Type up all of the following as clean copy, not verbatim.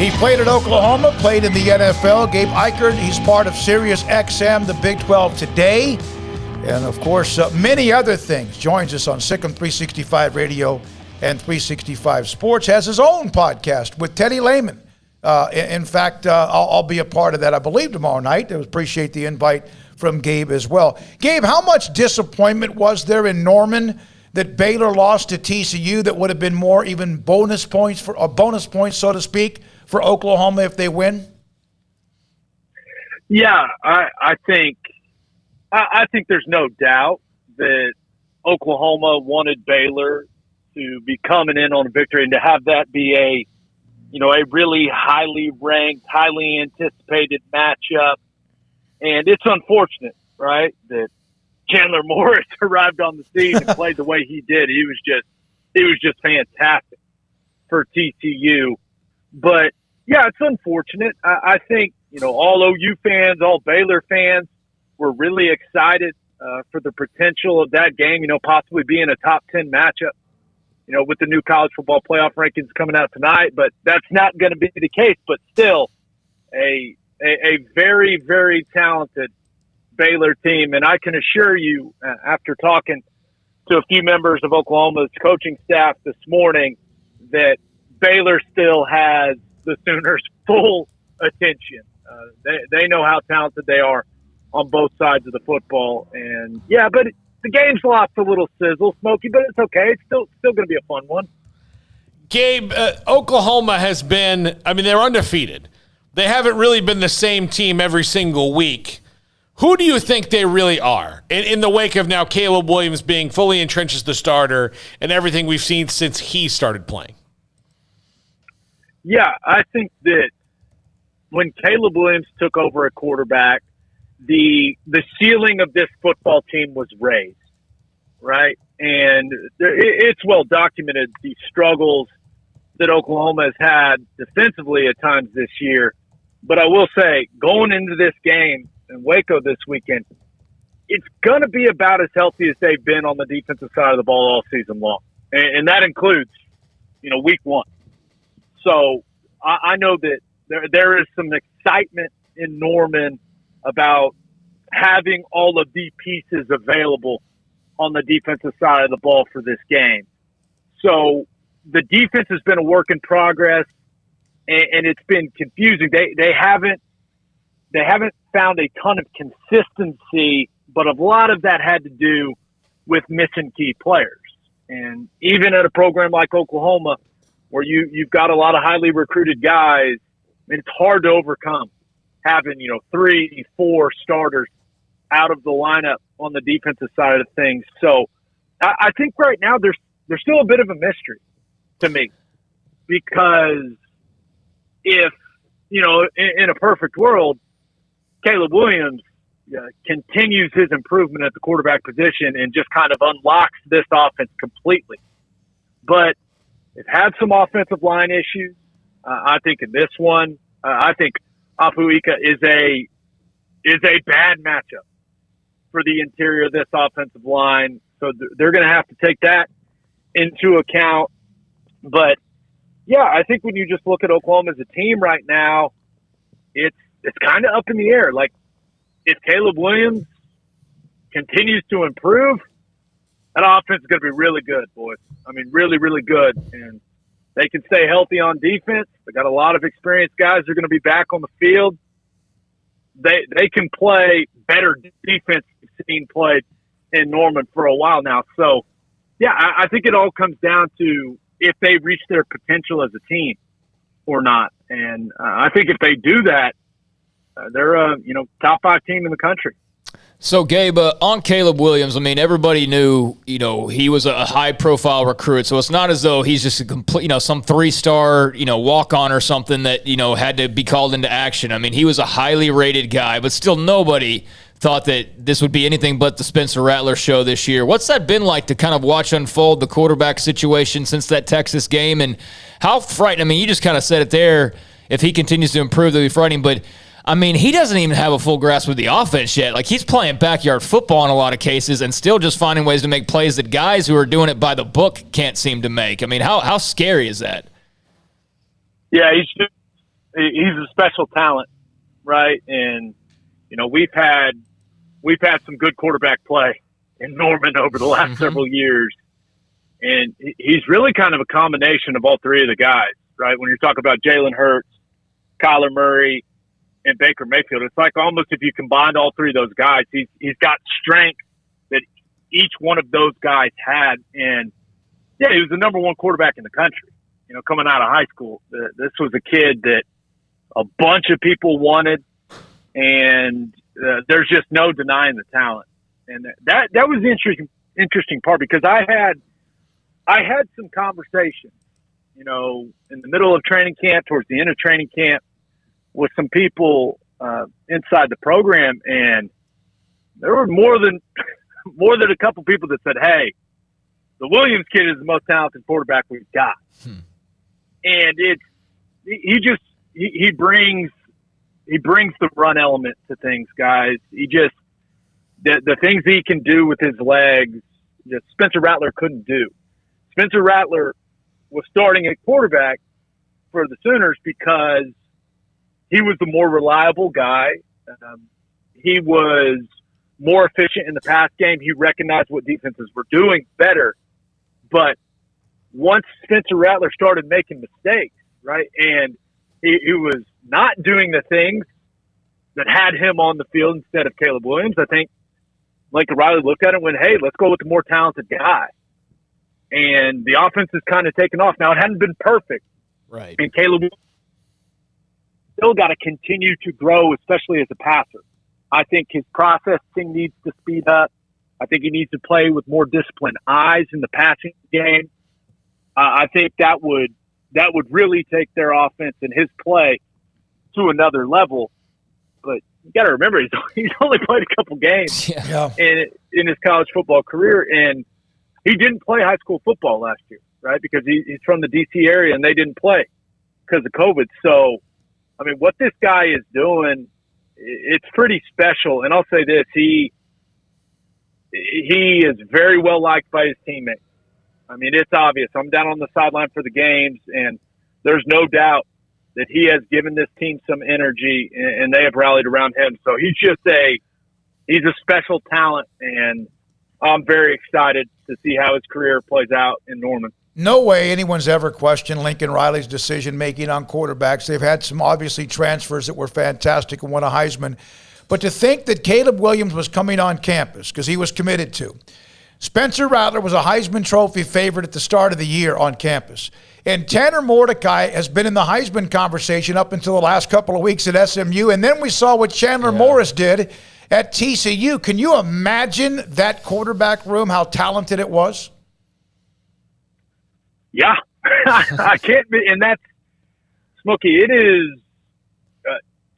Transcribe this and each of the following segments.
He played at Oklahoma, played in the NFL. Gabe Eichert, he's part of Sirius XM, the Big 12 today. And, of course, many other things. Joins us on Sikkim 365 Radio and 365 Sports. Has his own podcast with Teddy Lehman. In fact, I'll be a part of that, I believe, tomorrow night. I appreciate the invite from Gabe as well. Gabe, how much disappointment was there in Norman that Baylor lost to TCU that would have been more even bonus points, so to speak, for Oklahoma if they win? Yeah, I think there's no doubt that Oklahoma wanted Baylor to be coming in on a victory and to have that be a really highly ranked, highly anticipated matchup. And it's unfortunate, right, that Chandler Morris arrived on the scene and played the way he did. He was just fantastic for TCU. But yeah, it's unfortunate. I think, all OU fans, all Baylor fans were really excited for the potential of that game, possibly being a top 10 matchup, with the new college football playoff rankings coming out tonight. But that's not going to be the case. But still, a very, very talented Baylor team. And I can assure you, after talking to a few members of Oklahoma's coaching staff this morning, that Baylor still has the Sooners' full attention. They know how talented they are on both sides of the football. And, yeah, but the game's lost a little sizzle, Smokey, but it's okay. It's still going to be a fun one. Gabe, Oklahoma has been – they're undefeated. They haven't really been the same team every single week. Who do you think they really are in the wake of now Caleb Williams being fully entrenched as the starter and everything we've seen since he started playing? Yeah, I think that when Caleb Williams took over at quarterback, the ceiling of this football team was raised, right? And it's well documented, the struggles that Oklahoma has had defensively at times this year. But I will say, going into this game in Waco this weekend, it's going to be about as healthy as they've been on the defensive side of the ball all season long. And that includes, week one. So I know that there is some excitement in Norman about having all of the pieces available on the defensive side of the ball for this game. So the defense has been a work in progress, and it's been confusing. They haven't found a ton of consistency, but a lot of that had to do with missing key players. And even at a program like Oklahoma, where you've got a lot of highly recruited guys, it's hard to overcome having 3-4 starters out of the lineup on the defensive side of things. So I think right now there's still a bit of a mystery to me, because if in a perfect world, Caleb Williams continues his improvement at the quarterback position and just kind of unlocks this offense completely. But they've had some offensive line issues. I think in this one, I think Afuika is a bad matchup for the interior of this offensive line. So they're going to have to take that into account. But yeah, I think when you just look at Oklahoma as a team right now, it's kind of up in the air. Like, if Caleb Williams continues to improve, that offense is going to be really good, boys. Really, really good. And they can stay healthy on defense. They got a lot of experienced guys who are going to be back on the field. They can play better defense than we've seen played in Norman for a while now. So, yeah, I think it all comes down to if they reach their potential as a team or not. And I think if they do that, they're a top 5 team in the country. So, Gabe, on Caleb Williams, everybody knew, he was a high-profile recruit, so it's not as though he's just a complete, some 3-star, walk-on or something that, had to be called into action. He was a highly rated guy, but still nobody thought that this would be anything but the Spencer Rattler show this year. What's that been like to kind of watch unfold the quarterback situation since that Texas game, and how frightening? You just kind of said it there. If he continues to improve, they'll be frightening, but he doesn't even have a full grasp of the offense yet. Like, he's playing backyard football in a lot of cases and still just finding ways to make plays that guys who are doing it by the book can't seem to make. How scary is that? Yeah, he's a special talent, right? And we've had some good quarterback play in Norman over the last several years, and he's really kind of a combination of all three of the guys, right? When you're talking about Jalen Hurts, Kyler Murray, and Baker Mayfield, it's like almost if you combined all three of those guys, he's got strength that each one of those guys had. And yeah, he was the number one quarterback in the country, coming out of high school. This was a kid that a bunch of people wanted, and there's just no denying the talent. And that was the interesting part, because I had some conversations, in the middle of training camp, towards the end of training camp, with some people inside the program, and there were more than a couple people that said, "Hey, the Williams kid is the most talented quarterback we've got." And he brings the run element to things, guys. He just the things he can do with his legs that Spencer Rattler couldn't do. Spencer Rattler was starting at quarterback for the Sooners because he was the more reliable guy. He was more efficient in the pass game. He recognized what defenses were doing better. But once Spencer Rattler started making mistakes, right, and he was not doing the things that had him on the field instead of Caleb Williams, I think Lincoln Riley looked at it and went, "Hey, let's go with the more talented guy." And the offense has kind of taken off. Now, it hadn't been perfect. Right. And Caleb still got to continue to grow, especially as a passer. I think his processing needs to speed up. I think he needs to play with more disciplined eyes in the passing game. I think that would really take their offense and his play to another level. But you got to remember, he's only played a couple games in his college football career, and he didn't play high school football last year, right? Because he's from the D.C. area, and they didn't play because of COVID. So, I mean, what this guy is doing, it's pretty special. And I'll say this, he is very well liked by his teammates. I mean, it's obvious. I'm down on the sideline for the games, and there's no doubt that he has given this team some energy, and they have rallied around him. So he's a special talent, and I'm very excited to see how his career plays out in Norman. No way anyone's ever questioned Lincoln Riley's decision-making on quarterbacks. They've had some, obviously, transfers that were fantastic and won a Heisman. But to think that Caleb Williams was coming on campus, because he was committed to. Spencer Rattler was a Heisman Trophy favorite at the start of the year on campus. And Tanner Mordecai has been in the Heisman conversation up until the last couple of weeks at SMU. And then we saw what Chandler Morris did at TCU. Can you imagine that quarterback room, how talented it was? Yeah, I can't be. And that's, Smokey, it is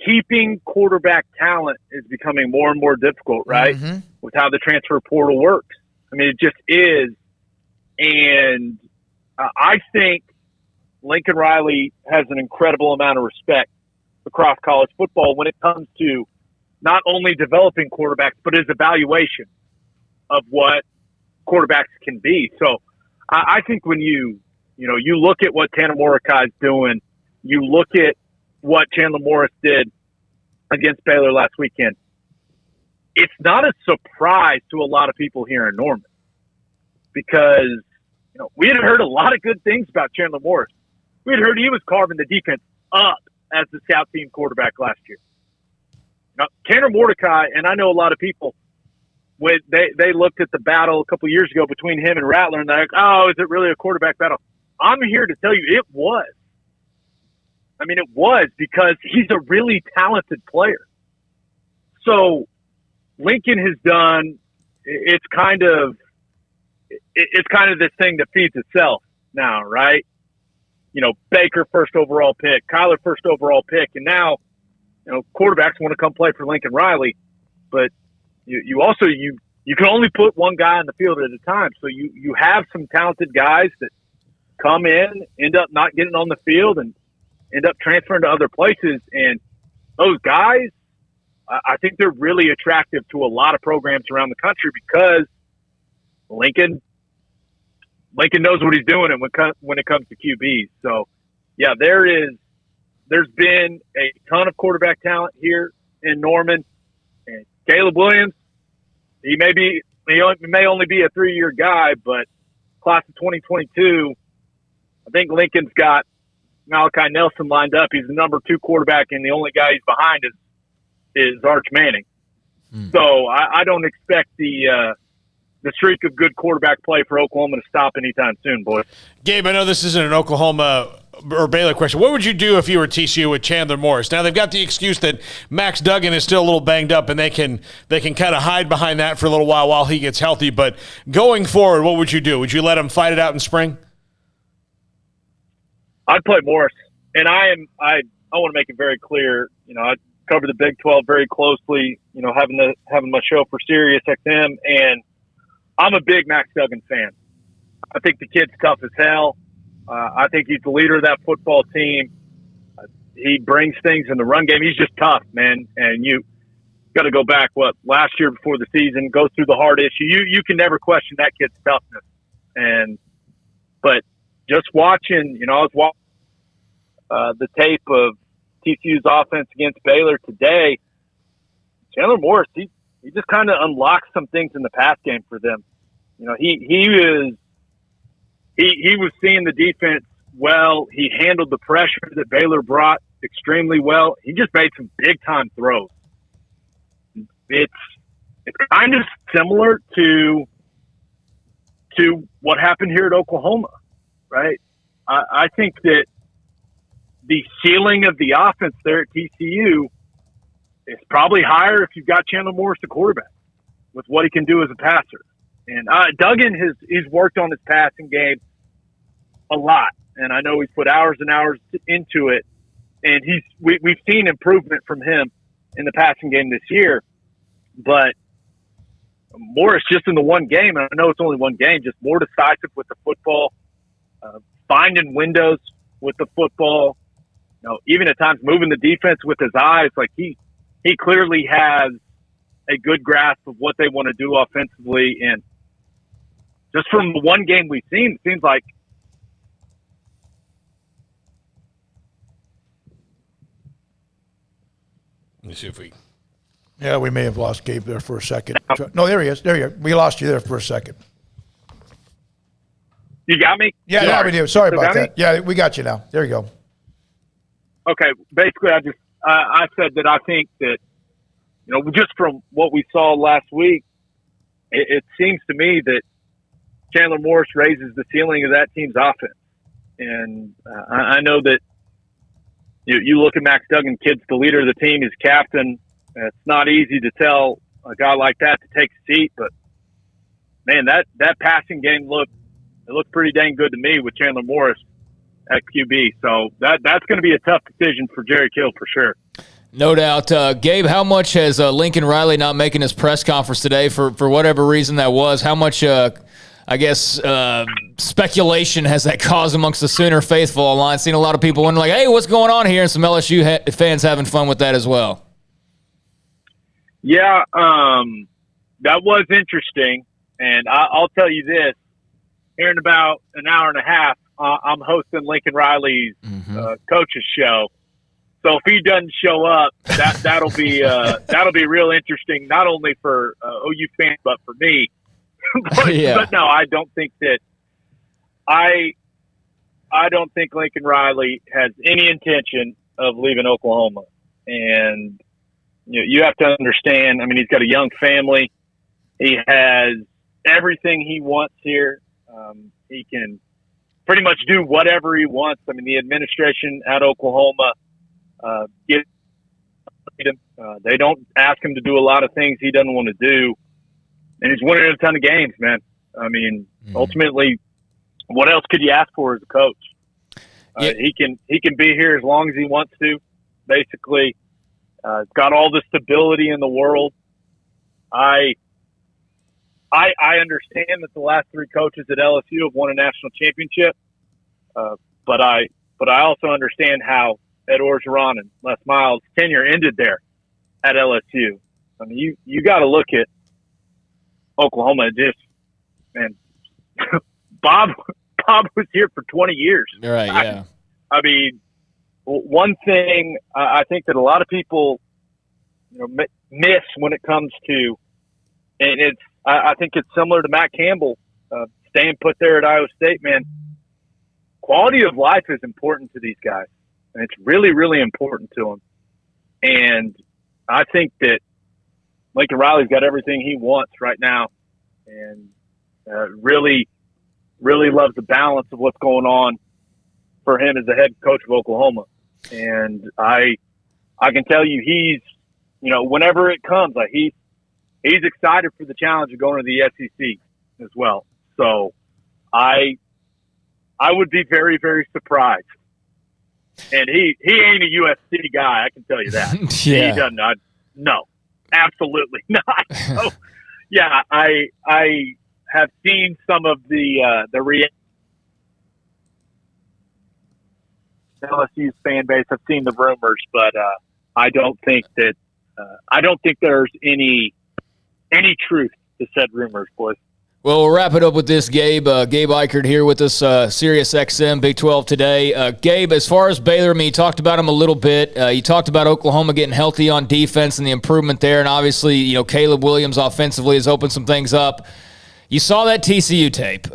keeping quarterback talent is becoming more and more difficult, right? Mm-hmm. With how the transfer portal works. I mean, it just is. And I think Lincoln Riley has an incredible amount of respect across college football when it comes to not only developing quarterbacks, but his evaluation of what quarterbacks can be. So I think when you look at what Tanner Mordecai is doing, you look at what Chandler Morris did against Baylor last weekend, it's not a surprise to a lot of people here in Norman, because we had heard a lot of good things about Chandler Morris. We had heard he was carving the defense up as the scout team quarterback last year. Now, Tanner Mordecai, and I know a lot of people, when they looked at the battle a couple years ago between him and Rattler, and they're like, "Oh, is it really a quarterback battle?" I'm here to tell you it was. I mean, it was, because he's a really talented player. So Lincoln has done, it's kind of this thing that feeds itself now, right? Baker first overall pick, Kyler first overall pick, and now, quarterbacks want to come play for Lincoln Riley, but you also can only put one guy on the field at a time. So you have some talented guys that come in, end up not getting on the field, and end up transferring to other places. And those guys, I think they're really attractive to a lot of programs around the country, because Lincoln knows what he's doing when it comes to QBs. So, yeah, there there's been a ton of quarterback talent here in Norman. And Caleb Williams, he may only be a 3-year guy, but class of 2022, I think Lincoln's got Malachi Nelson lined up. He's the number 2 quarterback, and the only guy he's behind is Arch Manning. So I don't expect the streak of good quarterback play for Oklahoma to stop anytime soon, boys. Gabe, I know this isn't an Oklahoma or Baylor question. What would you do if you were TCU with Chandler Morris? Now they've got the excuse that Max Duggan is still a little banged up, and they can kind of hide behind that for a little while he gets healthy. But going forward, what would you do? Would you let him fight it out in spring? I'd play Morris, and I want to make it very clear. I cover the Big 12 very closely. Having my show for Sirius XM, and I'm a big Max Duggan fan. I think the kid's tough as hell. I think he's the leader of that football team. He brings things in the run game. He's just tough, man. And you got to go back, last year before the season, goes through the hard issue. You can never question that kid's toughness. But just watching, I was watching the tape of TCU's offense against Baylor today. Chandler Morris, he just kind of unlocked some things in the pass game for them. He was seeing the defense well. He handled the pressure that Baylor brought extremely well. He just made some big time throws. It's kind of similar to what happened here at Oklahoma, right? I think that the ceiling of the offense there at TCU is probably higher if you've got Chandler Morris, the quarterback, with what he can do as a passer. And Duggan he's worked on his passing game a lot, and I know he's put hours and hours into it. And we've seen improvement from him in the passing game this year. But Morris, just in the one game, and I know it's only one game, just more decisive with the football, finding windows with the football. Even at times moving the defense with his eyes. Like he clearly has a good grasp of what they want to do offensively. And just from the one game we've seen, it seems like let me see if we. Yeah, we may have lost Gabe there for a second. No, there he is. There you are. We lost you there for a second. You got me? Yeah, now we do. Sorry about that. Yeah, we got you now. There you go. Okay. Basically, I said that I think that, just from what we saw last week, it seems to me that Chandler Morris raises the ceiling of that team's offense. And I know that you look at Max Duggan, kid's the leader of the team, he's captain. It's not easy to tell a guy like that to take a seat, but man, that passing game looked pretty dang good to me with Chandler Morris at QB. So that's going to be a tough decision for Jerry Kill for sure. No doubt. Gabe, how much has Lincoln Riley not making his press conference today for whatever reason that was? How much, speculation has that caused amongst the Sooner faithful online? Seen a lot of people wondering, hey, what's going on here? And some LSU fans having fun with that as well. Yeah, that was interesting. And I'll tell you this. Here in about an hour and a half, I'm hosting Lincoln Riley's coach's show. So if he doesn't show up, that'll be real interesting, not only for OU fans but for me. But no, I don't think that I don't think Lincoln Riley has any intention of leaving Oklahoma. And you have to understand. I mean, he's got a young family. He has everything he wants here. He can pretty much do whatever he wants. I mean, the administration at Oklahoma gives him. They don't ask him to do a lot of things he doesn't want to do, and he's winning a ton of games, man. I mean, ultimately, what else could you ask for as a coach? He can be here as long as he wants to. Basically, he's got all the stability in the world. I understand that the last three coaches at LSU have won a national championship, but I also understand how Ed Orgeron and Les Miles' tenure ended there at LSU. I mean, you got to look at Oklahoma. Bob was here for 20 years. Right. Yeah. I mean, one thing I think that a lot of people miss when it comes to, and I think it's similar to Matt Campbell staying put there at Iowa State, man. Quality of life is important to these guys, and it's really, really important to them. And I think that Lincoln Riley's got everything he wants right now, and really, really loves the balance of what's going on for him as the head coach of Oklahoma. And I can tell you, he's, whenever it comes, like he's excited for the challenge of going to the SEC as well. So I would be very, very surprised. And he ain't a USC guy, I can tell you that. Yeah. He doesn't. No, absolutely not. So, yeah, I have seen some of the LSU's fan base. I've seen the rumors, but I don't think there's any truth to said rumors, boys. Well, we'll wrap it up with this, Gabe. Gabe Eichert here with us, Sirius XM, Big 12 today. Gabe, as far as Baylor, you talked about him a little bit. You talked about Oklahoma getting healthy on defense and the improvement there, and obviously, Caleb Williams offensively has opened some things up. You saw that TCU tape.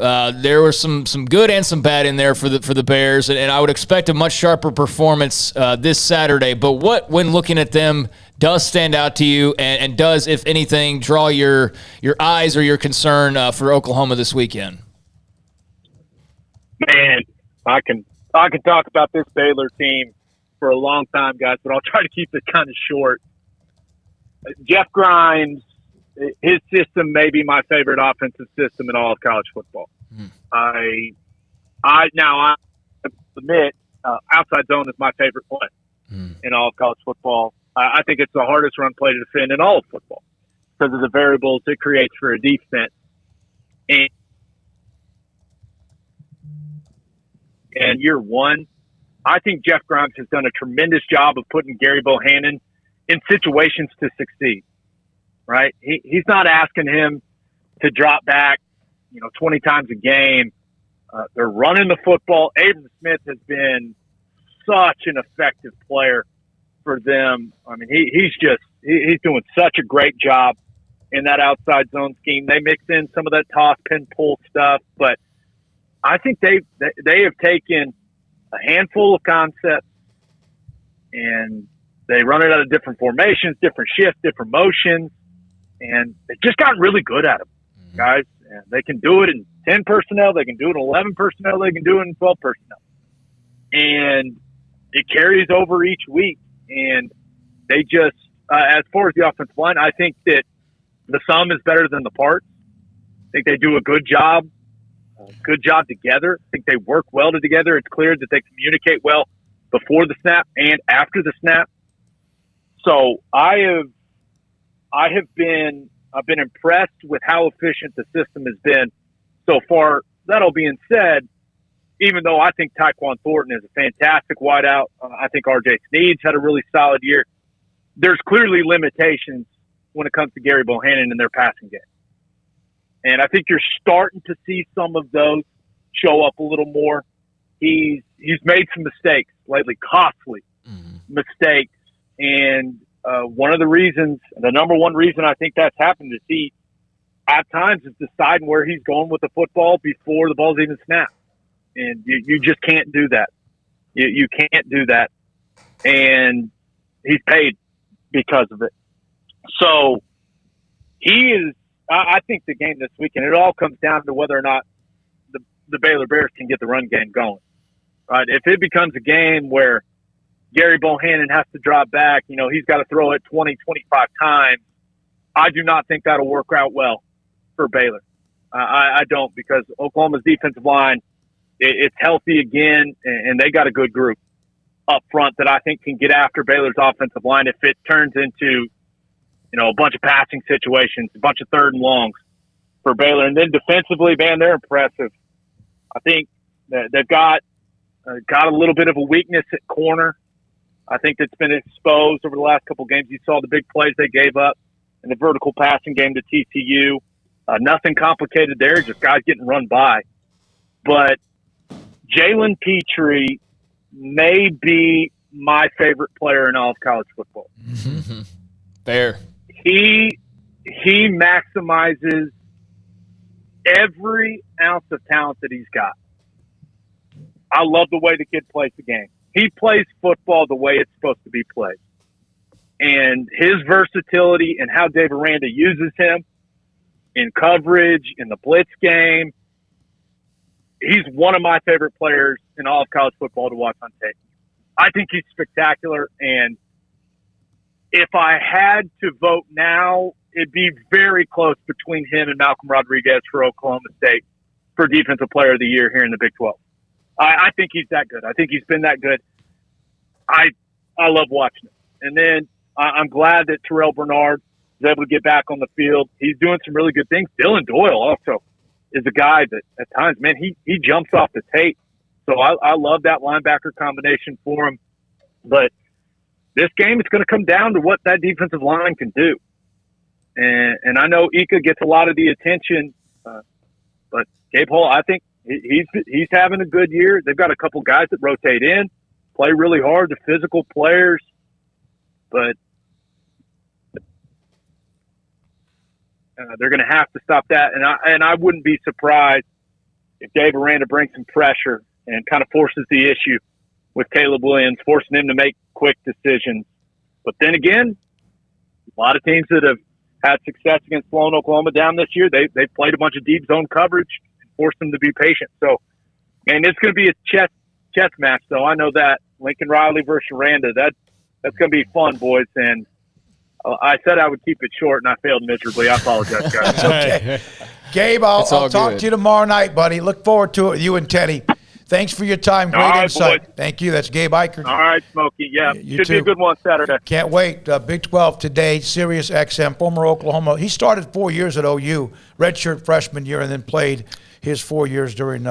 There was some good and some bad in there for the Bears, and I would expect a much sharper performance this Saturday. But what, when looking at them, does stand out to you and does, if anything, draw your eyes or your concern for Oklahoma this weekend? Man, I can talk about this Baylor team for a long time, guys, but I'll try to keep it kind of short. Jeff Grimes, his system may be my favorite offensive system in all of college football. I admit outside zone is my favorite play in all of college football. I think it's the hardest run play to defend in all of football because of the variables it creates for a defense. And year one, I think Jeff Grimes has done a tremendous job of putting Gary Bohannon in situations to succeed. Right? He's not asking him to drop back, 20 times a game. They're running the football. Abram Smith has been such an effective player for them. I mean, he's doing such a great job in that outside zone scheme. They mix in some of that toss, pin, pull stuff, but I think they have taken a handful of concepts and they run it out of different formations, different shifts, different motions. And they've just gotten really good at them, guys. And they can do it in 10 personnel. They can do it in 11 personnel. They can do it in 12 personnel. And it carries over each week. And they just, as far as the offensive line, I think that the sum is better than the parts. I think they do a good job together. I think they work well together. It's clear that they communicate well before the snap and after the snap. So I've been impressed with how efficient the system has been so far. That all being said, even though I think Tyquan Thornton is a fantastic wideout, I think R.J. Sneed's had a really solid year. There's clearly limitations when it comes to Gary Bohannon in their passing game. And I think you're starting to see some of those show up a little more. He's made some mistakes lately, costly mistakes. And one of the reasons, the number one reason I think that's happened is he, at times, is deciding where he's going with the football before the ball's even snapped. And you just can't do that. You can't do that. And he's paid because of it. So he is, I think the game this weekend, it all comes down to whether or not the Baylor Bears can get the run game going. Right? If it becomes a game where Gary Bohannon has to drop back, he's got to throw it 20, 25 times, I do not think that'll work out well for Baylor. I don't, because Oklahoma's defensive line, it's healthy again, and they got a good group up front that I think can get after Baylor's offensive line if it turns into, a bunch of passing situations, a bunch of third and longs for Baylor. And then defensively, man, they're impressive. I think that they've got a little bit of a weakness at corner. I think that's been exposed over the last couple of games. You saw the big plays they gave up in the vertical passing game to TCU. Nothing complicated there, just guys getting run by. But Jalen Petrie may be my favorite player in all of college football. Mm-hmm. Fair. He maximizes every ounce of talent that he's got. I love the way the kid plays the game. He plays football the way it's supposed to be played. And his versatility and how Dave Aranda uses him in coverage, in the blitz game, he's one of my favorite players in all of college football to watch on tape. I think he's spectacular, and if I had to vote now, it'd be very close between him and Malcolm Rodriguez for Oklahoma State for Defensive Player of the Year here in the Big 12. I think he's that good. I think he's been that good. I love watching him. And then I'm glad that Terrell Bernard is able to get back on the field. He's doing some really good things. Dylan Doyle also is a guy that at times, man, he jumps off the tape. So I love that linebacker combination for him. But this game, it's going to come down to what that defensive line can do. And I know Ika gets a lot of the attention, but Gabe Hall, I think he's having a good year. They've got a couple guys that rotate in, play really hard, the physical players, but they're going to have to stop that. And I wouldn't be surprised if Dave Aranda brings some pressure and kind of forces the issue with Caleb Williams, forcing him to make quick decisions. But then again, a lot of teams that have had success against Sloan, Oklahoma down this year, they've played a bunch of deep zone coverage and forced them to be patient. So, and it's going to be a chess match, though. I know that. Lincoln Riley versus Aranda, that's going to be fun, boys. And I said I would keep it short, and I failed miserably. I apologize, guys. Okay. Gabe, I'll talk to you tomorrow night, buddy. Look forward to it, you and Teddy. Thanks for your time. Great insight. Boys. Thank you. That's Gabe Eichert. All right, Smokey. Yeah, should too. be a good one Saturday. Can't wait. Big 12 today, Sirius XM, former Oklahoma. He started 4 years at OU, redshirt freshman year, and then played his 4 years during